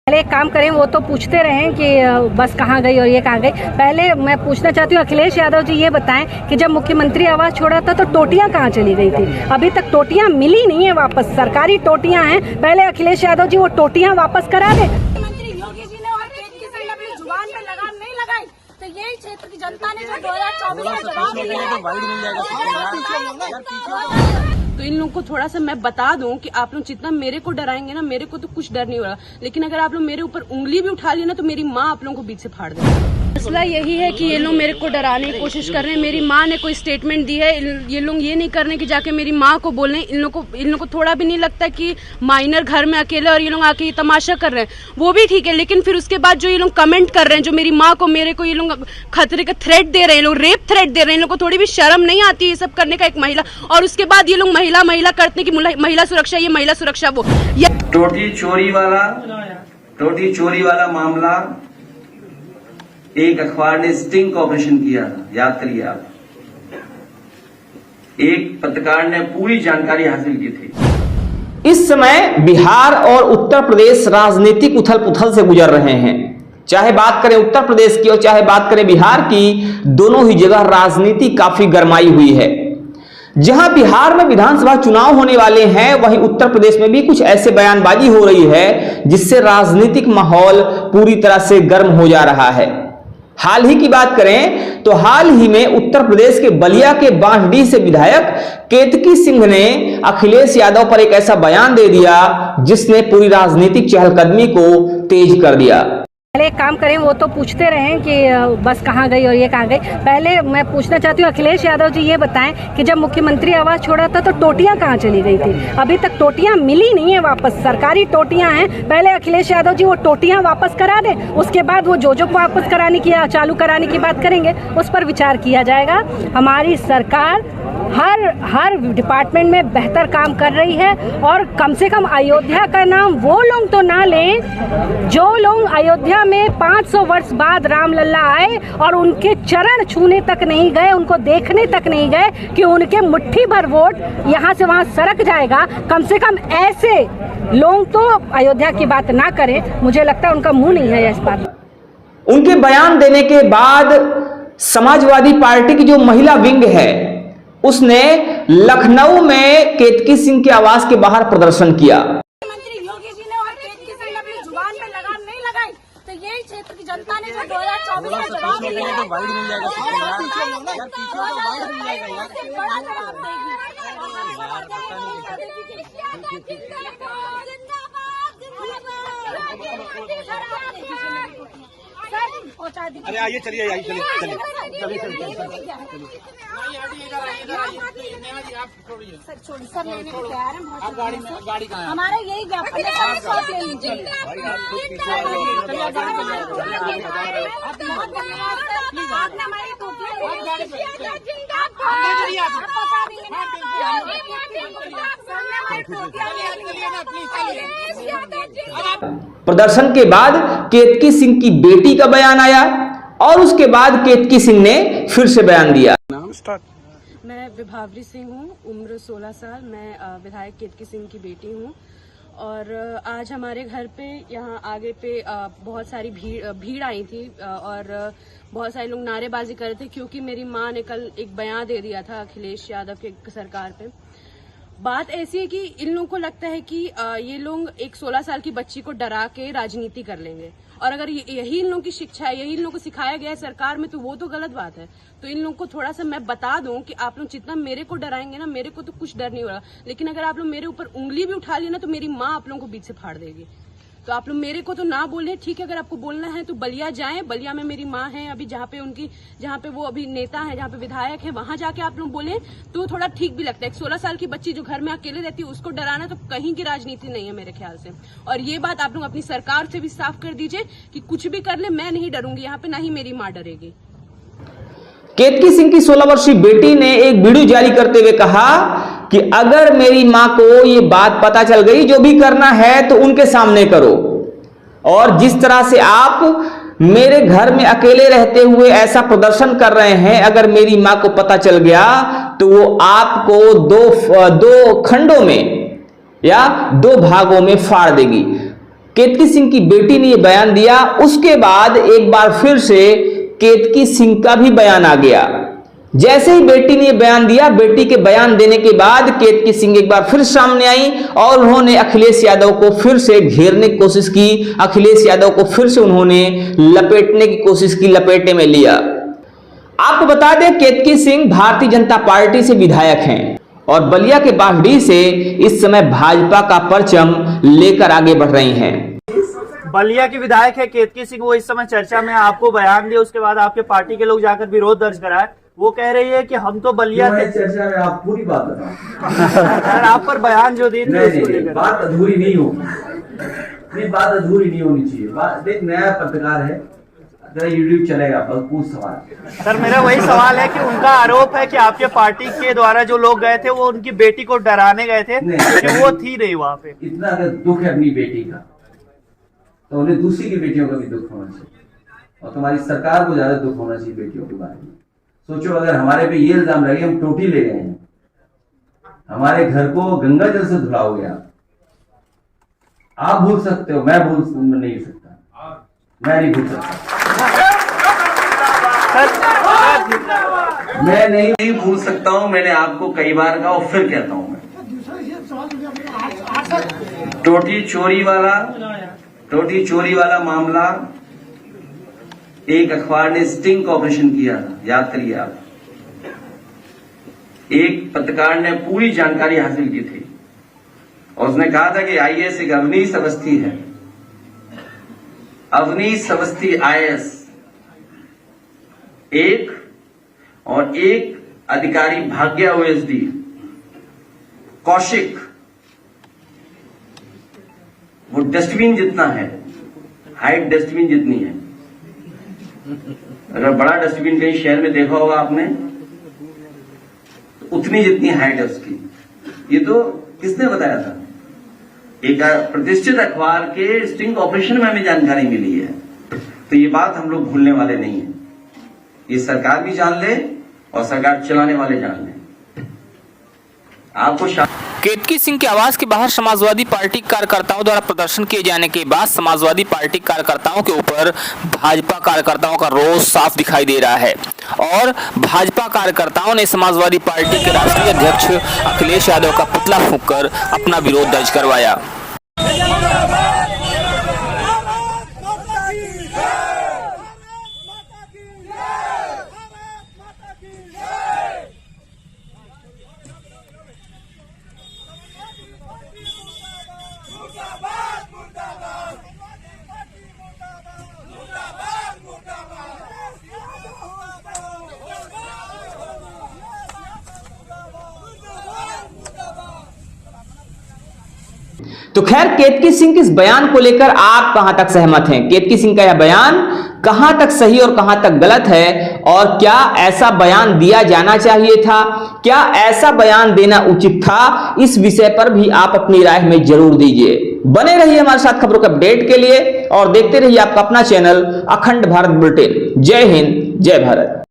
पहले एक काम करें, वो तो पूछते रहे कि बस कहाँ गई और ये कहाँ गई। पहले मैं पूछना चाहती हूँ अखिलेश यादव जी, ये बताएं कि जब मुख्यमंत्री आवास छोड़ा था तो टोटियाँ कहाँ चली गई थी? अभी तक टोटियाँ मिली नहीं है वापस, सरकारी टोटियाँ हैं। पहले अखिलेश यादव जी वो टोटियाँ वापस करा दें। मुख्यमंत्री योगी जी ने और केजरी सिंह ने अपनी जुबान पे लगाम नहीं लगाई तो यही क्षेत्र की जनता ने जो 2024 में जवाब दिया। तो इन लोगों को थोड़ा सा मैं बता दूं कि आप लोग जितना मेरे को डराएंगे ना, मेरे को तो कुछ डर नहीं हो रहा, लेकिन अगर आप लोग मेरे ऊपर उंगली भी उठा लिया ना तो मेरी माँ आप लोगों को बीच से फाड़ देगी। मसला यही है कि ये लोग मेरे को डराने की कोशिश कर रहे हैं। मेरी माँ ने कोई स्टेटमेंट दी है, ये लोग ये नहीं कर रहे कि जाके मेरी माँ को बोलें। इन लोगों को थोड़ा भी नहीं लगता कि माइनर घर में अकेले और ये लोग आके ये तमाशा कर रहे हैं, वो भी ठीक है। लेकिन फिर उसके बाद जो ये लोग कमेंट कर रहे हैं, जो मेरी माँ को मेरे को ये लोग खतरे का थ्रेट दे रहे हैं, लोग रेप थ्रेट दे रहे हैं, इन लोगों को थोड़ी भी शर्म नहीं आती है ये सब करने का, एक महिला। और उसके बाद ये लोग महिला करते हैं कि महिला सुरक्षा, ये महिला सुरक्षा वो। टोटी चोरी वाला मामला एक अखबार ने स्टिंग ऑपरेशन किया था, याद करिए आप। एक पत्रकार ने पूरी जानकारी हासिल की थी। इस समय बिहार और उत्तर प्रदेश राजनीतिक उथल पुथल से गुजर रहे हैं। चाहे बात करें उत्तर प्रदेश की और चाहे बात करें बिहार की, दोनों ही जगह राजनीति काफी गरमाई हुई है। जहां बिहार में विधानसभा चुनाव होने वाले हैं, वहीं उत्तर प्रदेश में भी कुछ ऐसे बयानबाजी हो रही है जिससे राजनीतिक माहौल पूरी तरह से गर्म हो जा रहा है। हाल ही की बात करें तो हाल ही में उत्तर प्रदेश के बलिया के बांसडीह से विधायक केतकी सिंह ने अखिलेश यादव पर एक ऐसा बयान दे दिया जिसने पूरी राजनीतिक चहलकदमी को तेज कर दिया। पहले एक काम करें, वो तो पूछते रहे कि बस कहाँ गई और ये कहाँ गई। पहले मैं पूछना चाहती हूँ अखिलेश यादव जी, ये बताएं कि जब मुख्यमंत्री आवास छोड़ा था तो टोटियाँ कहाँ चली गई थी? अभी तक टोटियाँ मिली नहीं है वापस, सरकारी टोटियाँ हैं। पहले अखिलेश यादव जी वो टोटियाँ वापस करा दें, उसके बाद वो जो वापस कराने की या चालू कराने की बात करेंगे, उस पर विचार किया जाएगा। हमारी सरकार हर डिपार्टमेंट में बेहतर काम कर रही है और कम से कम अयोध्या का नाम वो लोग तो ना लें जो लोग अयोध्या में 500 वर्ष बाद रामलला आए और उनके चरण छूने तक नहीं गए, उनको देखने तक नहीं गए कि उनके मुट्ठी भर वोट यहाँ से वहाँ सरक जाएगा। कम से कम ऐसे लोग तो अयोध्या की बात ना करें। मुझे लगता है उनका मुंह नहीं है इस बात। उनके बयान देने के बाद समाजवादी पार्टी की जो महिला विंग है उसने लखनऊ में केतकी सिंह के आवास के बाहर प्रदर्शन किया। मुख्यमंत्री योगी जी ने और केजरी सिंह ने अपनी जुबान पे लगाम नहीं लगाई तो यही क्षेत्र की जनता ने जो 2024 में जवाब दिया बड़ा जवाब देगी। अरे आइए, चलिए आइए, चलिए। सर लेने को तैयार हैं। गाड़ी कहाँ है? हमारे यही ज्ञापन है, शॉट ले लीजिए। आपने हमारी प्रदर्शन के बाद केतकी सिंह की बेटी का बयान आया और उसके बाद केतकी सिंह ने फिर से बयान दिया। मैं विभावरी सिंह हूँ, उम्र 16 साल। मैं विधायक केतकी सिंह की बेटी हूँ और आज हमारे घर पे यहाँ आगे पे बहुत सारी भीड़ आई थी और बहुत सारे लोग नारेबाजी कर रहे थे क्योंकि मेरी माँ ने कल एक बयान दे दिया था अखिलेश यादव के सरकार पे। बात ऐसी है कि इन लोगों को लगता है कि ये लोग एक 16 साल की बच्ची को डरा के राजनीति कर लेंगे और अगर यही इन लोगों की शिक्षा है, यही इन लोगों को सिखाया गया है सरकार में, तो वो तो गलत बात है। तो इन लोगों को थोड़ा सा मैं बता दूं कि आप लोग जितना मेरे को डराएंगे ना, मेरे को तो कुछ डर नहीं हो रहा, लेकिन अगर आप लोग मेरे ऊपर उंगली भी उठा लिया ना तो मेरी माँ आप लोगों को बीच से फाड़ देगी। तो आप लोग मेरे को तो ना बोले, ठीक है। अगर आपको बोलना है तो बलिया जाएं, बलिया में मेरी माँ है अभी, जहाँ पे वो अभी नेता है, जहाँ पे विधायक है, वहां जाके आप लोग बोले तो थोड़ा ठीक भी लगता है। एक 16 साल की बच्ची जो घर में अकेले रहती है उसको डराना तो कहीं की राजनीति नहीं है मेरे ख्याल से। और ये बात आप लोग अपनी सरकार से भी साफ कर दीजिए कि कुछ भी कर ले, मैं नहीं डरूंगी यहाँ पे, ना ही मेरी माँ डरेगी। केतकी सिंह की 16 वर्षीय बेटी ने एक वीडियो जारी करते हुए कहा कि अगर मेरी मां को ये बात पता चल गई, जो भी करना है तो उनके सामने करो, और जिस तरह से आप मेरे घर में अकेले रहते हुए ऐसा प्रदर्शन कर रहे हैं, अगर मेरी मां को पता चल गया तो वो आपको दो खंडों में या 2 भागों में फाड़ देगी। केतकी सिंह की बेटी ने यह बयान दिया, उसके बाद एक बार फिर से केतकी सिंह का भी बयान आ गया। जैसे ही बेटी ने बयान दिया, बेटी के बयान देने के बाद केतकी सिंह एक बार फिर सामने आई और उन्होंने अखिलेश यादव को फिर से घेरने की कोशिश की, अखिलेश यादव को फिर से उन्होंने लपेटने की कोशिश की, लपेटे में लिया। आपको बता दें, केतकी सिंह भारतीय जनता पार्टी से विधायक हैं और बलिया के बागडी से इस समय भाजपा का परचम लेकर आगे बढ़ रही हैं। बलिया की विधायक है केतकी सिंह, वो इस समय चर्चा में, आपको बयान दिया उसके बाद आपके पार्टी के लोग जाकर विरोध दर्ज कराए। वो कह रही है कि हम तो बलिया चर्चा में आप पूरी बात बताओ। सर आप पर बयान जो दिए थे बात अधूरी नहीं होगी, बात अधूरी नहीं होनी चाहिए। बात एक नया पत्रकार है, यूट्यूब चलेगा, बस पूछ सवाल। सर मेरा वही सवाल है कि उनका आरोप है कि आपके पार्टी के द्वारा जो लोग गए थे वो उनकी बेटी को डराने गए थे, कि वो थी नहीं वहाँ पे। इतना अगर दुख है अपनी बेटी का तो उन्हें दूसरी की बेटियों का भी दुख होना चाहिए, और तुम्हारी सरकार को ज्यादा दुख होना चाहिए बेटियों के बारे में। सोचो अगर हमारे पे ये इल्जाम लगे हम टोटी ले गए हैं, हमारे घर को गंगा जल से धुलाओगे आप भूल सकते हो, मैं भूल नहीं सकता, मैं नहीं भूल सकता, मैं नहीं भूल सकता हूं। मैंने आपको कई बार कहा और फिर कहता हूं, मैं टोटी चोरी वाला मामला एक अखबार ने स्टिंग ऑपरेशन किया था, याद करिए आप। एक पत्रकार ने पूरी जानकारी हासिल की थी और उसने कहा था कि आईएएस एक अवनीश अवस्थी है, अवनीश अवस्थी आईएएस एक, और एक अधिकारी भाग्य ओएसडी कौशिक, वो डस्टबिन जितना है, हाइट डस्टबिन जितनी है। अगर बड़ा डस्टबिन कहीं शहर में देखा होगा आपने, तो उतनी जितनी हाइट है उसकी। ये तो किसने बताया था? एक प्रतिष्ठित अखबार के स्टिंग ऑपरेशन में हमें जानकारी मिली है। तो ये बात हम लोग भूलने वाले नहीं है, ये सरकार भी जान ले और सरकार चलाने वाले जान ले। आपको केतकी सिंह के आवास के बाहर समाजवादी पार्टी कार्यकर्ताओं द्वारा प्रदर्शन किए जाने के बाद समाजवादी पार्टी कार्यकर्ताओं के ऊपर भाजपा कार्यकर्ताओं का रोष साफ दिखाई दे रहा है और भाजपा कार्यकर्ताओं ने समाजवादी पार्टी के राष्ट्रीय अध्यक्ष अखिलेश यादव का पुतला फूंककर अपना विरोध दर्ज करवाया। तो खैर, केतकी सिंह के इस बयान को लेकर आप कहां तक सहमत हैं? केतकी सिंह का यह बयान कहां तक सही और कहां तक गलत है, और क्या ऐसा बयान दिया जाना चाहिए था, क्या ऐसा बयान देना उचित था? इस विषय पर भी आप अपनी राय में जरूर दीजिए। बने रहिए हमारे साथ खबरों के अपडेट के लिए और देखते रहिए आपका अपना चैनल अखंड भारत बुलेटिन। जय हिंद, जय भारत।